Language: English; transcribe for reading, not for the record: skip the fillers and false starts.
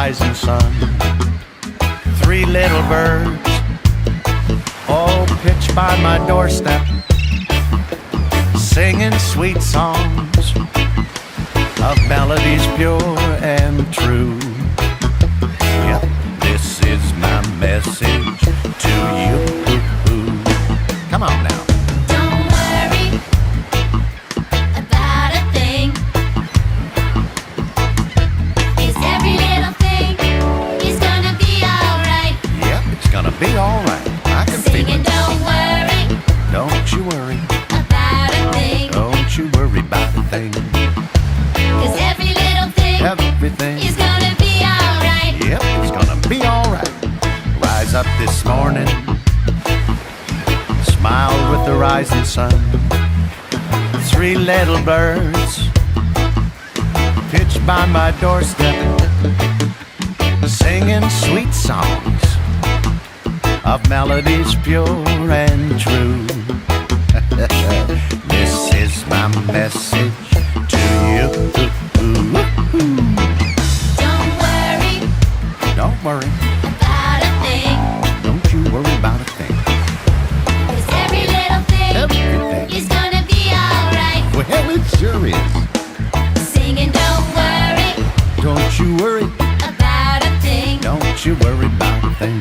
rising sun. Three little birds all pitched by my doorstep, singing sweet songs of melodies pure and true. Yep, this is my message to you. Come on now. Don't worry about a thing, 'cause every little thing is gonna be alright. Yep, it's gonna be alright. I can feel Singing, it. don't worry Don't you worry. about a thing, Don't you worry about a thing. 'cause every little thing Everything. is gonna be alright. Yep, it's gonna be alright. Rise up this morning, smile with the rising sun. Three little birds pitched by my doorstep, singing sweet songs of melodies pure and true. This is my message to you. Don't worry Don't worry. about a thing, Don't you worry about a thing. 'cause every little thing Everything. is gonna be alright. Well, it sure is. Singing, don't worry Don't you worry. about a thing, Don't you worry about a thing.